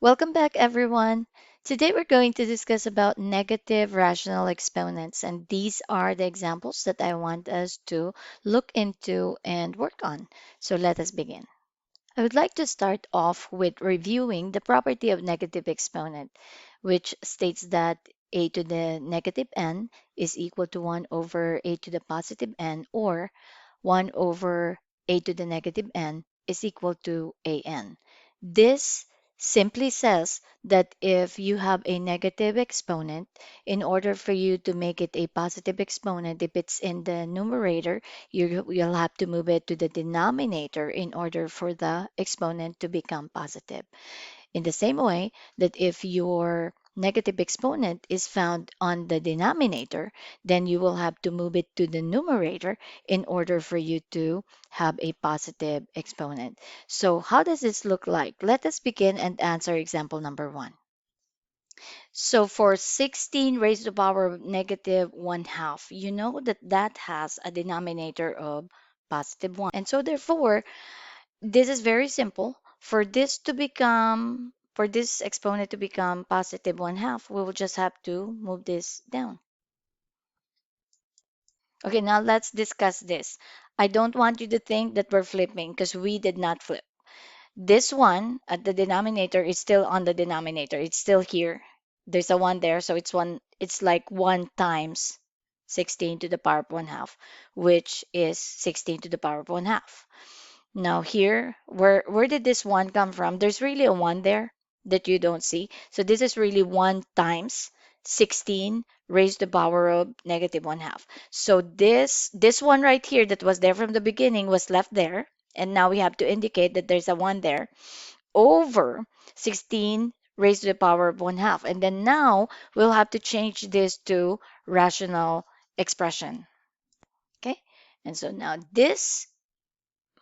Welcome back, everyone. Today we're going to discuss about negative rational exponents, and these are the examples that I want us to look into and work on. So let us begin. I would like to start off with reviewing the property of negative exponent, which states that a to the negative n is equal to 1 over a to the positive n, or 1 over a to the negative n is equal to an. This simply says that if you have a negative exponent, in order for you to make it a positive exponent, if it's in the numerator, you'll have to move it to the denominator in order for the exponent to become positive. In the same way that if your negative exponent is found on the denominator, then you will have to move it to the numerator in order for you to have a positive exponent. So how does this look like? Let us begin and answer example number one. So for 16 raised to the power of negative 1 half, you know that that has a denominator of positive 1. And so therefore, this is very simple. For this exponent to become positive 1 half, we will just have to move this down. Okay, now let's discuss this. I don't want you to think that we're flipping because we did not flip. This one at the denominator is still on the denominator. It's still here. There's a 1 there, so it's like 1 times 16 to the power of 1 half, which is 16 to the power of 1 half. Now here, where did this 1 come from? There's really a 1 there that you don't see. So this is really 1 times 16 raised to the power of negative 1 half. So this one right here that was there from the beginning was left there. And now we have to indicate that there's a 1 there over 16 raised to the power of 1 half. And then now we'll have to change this to rational expression. Okay? And so now this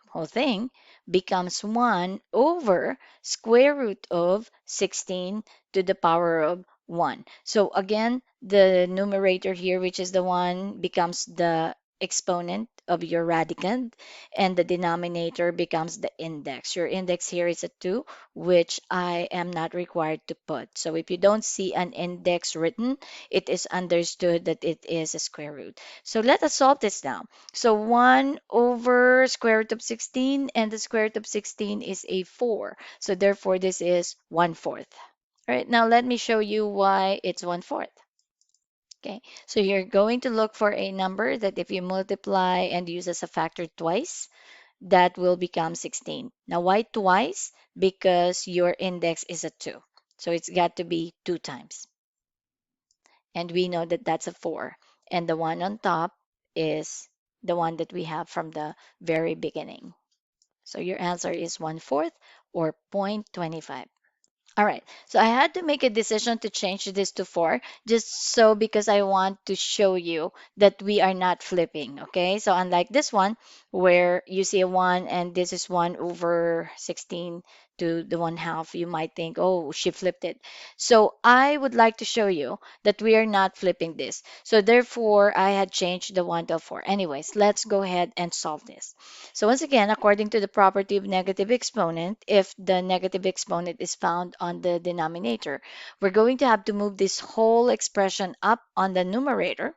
whole thing becomes 1 over square root of 16 to the power of 1. So again, the numerator here, which is the 1, becomes the exponent of your radicand, and the denominator becomes the index. Your index here is a 2, which I am not required to put. So if you don't see an index written, it is understood that it is a square root. So let us solve this now. So 1 over square root of 16, and the square root of 16 is a 4. So therefore, this is 1/4. All right, now let me show you why it's 1/4. Okay, so you're going to look for a number that if you multiply and use as a factor twice, that will become 16. Now, why twice? Because your index is a 2. So it's got to be 2 times. And we know that that's a 4. And the one on top is the one that we have from the very beginning. So your answer is 1/4 or 0.25. All right, so I had to make a decision to change this to 4 just so because I want to show you that we are not flipping, okay? So unlike this one where you see a 1 and this is 1 over 16 to the 1 half, you might think, oh, she flipped it. So I would like to show you that we are not flipping this. So therefore, I had changed the 1 to 4. Anyways, let's go ahead and solve this. So once again, according to the property of negative exponent, if the negative exponent is found on the denominator, we're going to have to move this whole expression up on the numerator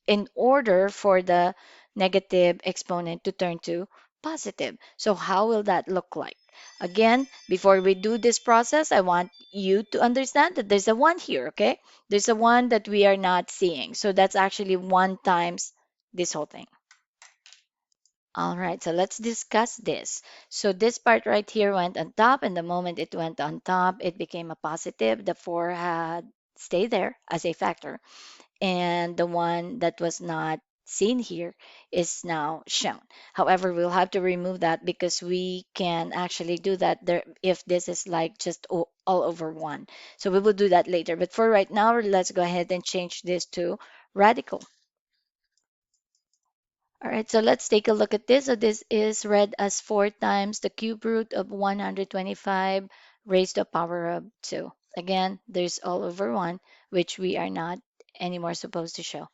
in order for the negative exponent to turn to positive. So how will that look like? Again, before we do this process, I want you to understand that there's a 1 here, okay? There's a 1 that we are not seeing. So that's actually 1 times this whole thing. All right, so let's discuss this. So this part right here went on top, and the moment it went on top, it became a positive. The 4 had stayed there as a factor, and the one that was not seen here is now shown. However, we'll have to remove that because we can actually do that there if this is like just all over 1. So we will do that later. But for right now, let's go ahead and change this to radical. All right, so let's take a look at this. So this is read as 4 times the cube root of 125 raised to the power of 2. Again, there's all over 1, which we are not anymore supposed to show.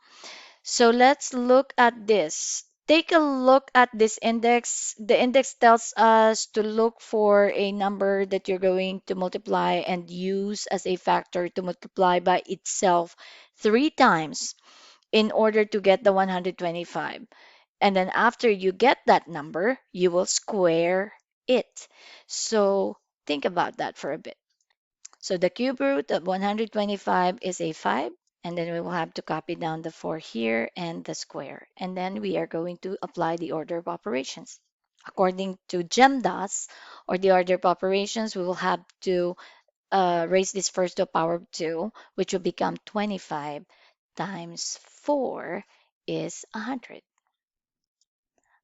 So let's look at this. take a look at this index. The index tells us to look for a number that you're going to multiply and use as a factor to multiply by itself three times in order to get the 125. And then after you get that number, you will square it. So think about that for a bit. So the cube root of 125 is a 5. And then we will have to copy down the 4 here and the square. And then we are going to apply the order of operations. According to GEMDAS, or the order of operations, we will have to raise this first to the power of 2, which will become 25 times 4 is 100.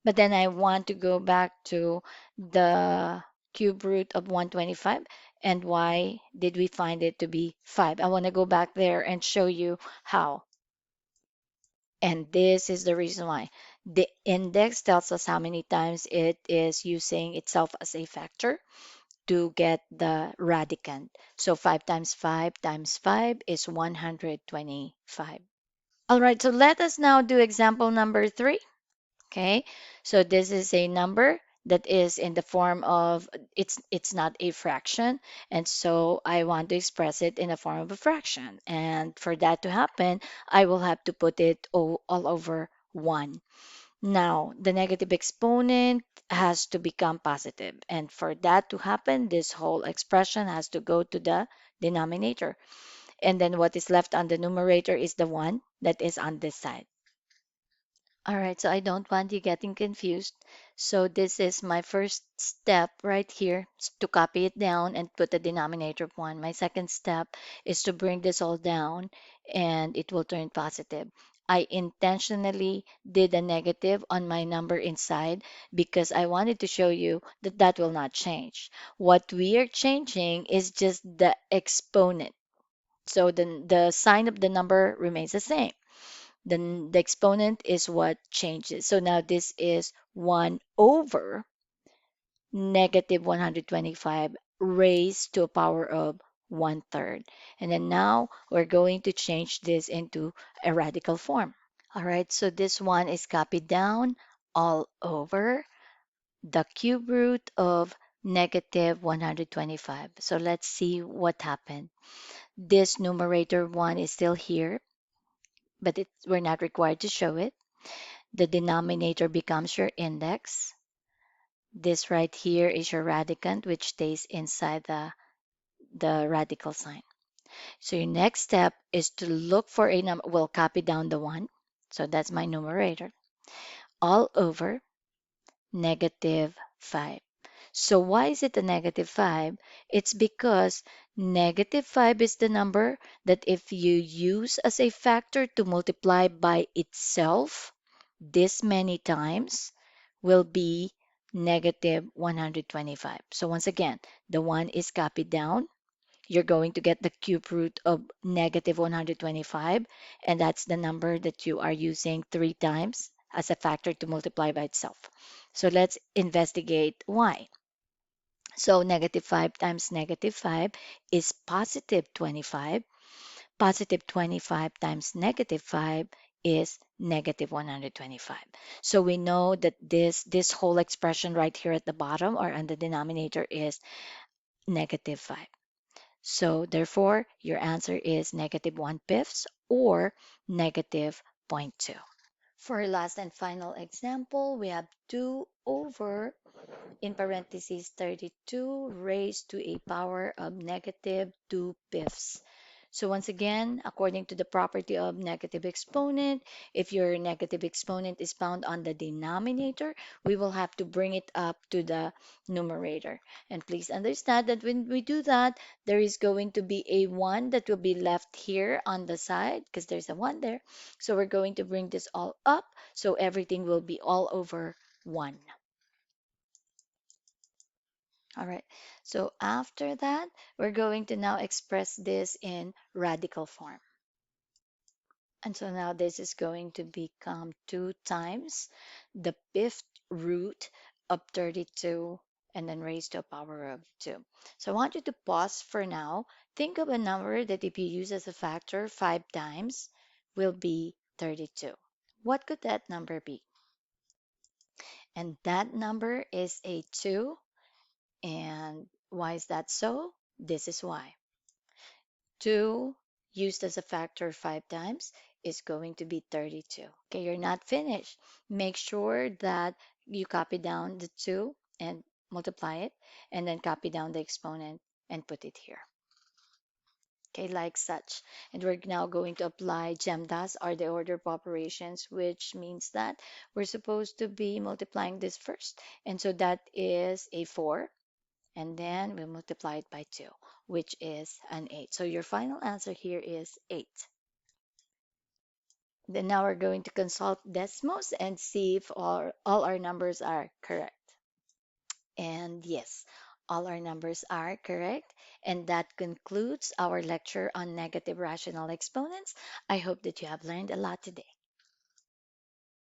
But then I want to go back to the cube root of 125. And why did we find it to be 5? I want to go back there and show you how. And this is the reason why. The index tells us how many times it is using itself as a factor to get the radicand. So 5 times 5 times 5 is 125. All right, so let us now do example number 3. Okay, so this is a number that is in the form of it's not a fraction, and so I want to express it in the form of a fraction. And for that to happen, I will have to put it all over 1. Now, the negative exponent has to become positive, and for that to happen, this whole expression has to go to the denominator. And then what is left on the numerator is the 1 that is on this side. All right, so I don't want you getting confused. So this is my first step right here to copy it down and put the denominator of 1. My second step is to bring this all down and it will turn positive. I intentionally did a negative on my number inside because I wanted to show you that that will not change. What we are changing is just the exponent. So the sign of the number remains the same. Then the exponent is what changes. So now this is 1 over negative 125 raised to a power of 1/3. And then now we're going to change this into a radical form. All right, so this one is copied down all over the cube root of negative 125. So let's see what happened. This numerator 1 is still here, but we're not required to show it. The denominator becomes your index. This right here is your radicand, which stays inside the radical sign. So your next step is to look for a number. We'll copy down the 1. So that's my numerator. All over negative 5. So why is it a negative 5? It's because negative 5 is the number that if you use as a factor to multiply by itself this many times will be negative 125. So once again, the 1 is copied down. You're going to get the cube root of negative 125, and that's the number that you are using three times as a factor to multiply by itself. So let's investigate why. So negative 5 times negative 5 is positive 25. Positive 25 times negative 5 is negative 125. So we know that this whole expression right here at the bottom or on the denominator is negative 5. So therefore, your answer is negative 1/5 or negative zero point 0.2. For last and final example, we have 2 over in parentheses 32 raised to a power of negative 2/5. So once again, according to the property of negative exponent, if your negative exponent is found on the denominator, we will have to bring it up to the numerator. And please understand that when we do that, there is going to be a 1 that will be left here on the side because there's a 1 there. So we're going to bring this all up. So everything will be all over 1. All right. So after that, we're going to now express this in radical form. And so now this is going to become 2 times the fifth root of 32 and then raised to a power of 2. So I want you to pause for now. Think of a number that if you use as a factor 5 times will be 32. What could that number be? And that number is a 2. And why is that so? This is why. 2 used as a factor 5 times is going to be 32. Okay, you're not finished. Make sure that you copy down the 2 and multiply it, and then copy down the exponent and put it here. Okay, like such. And we're now going to apply GEMDAS, are the order of operations, which means that we're supposed to be multiplying this first. And so that is a 4. And then we multiply it by 2, which is an 8. So your final answer here is 8. Then now we're going to consult Desmos and see if all our numbers are correct. And yes, all our numbers are correct. And that concludes our lecture on negative rational exponents. I hope that you have learned a lot today.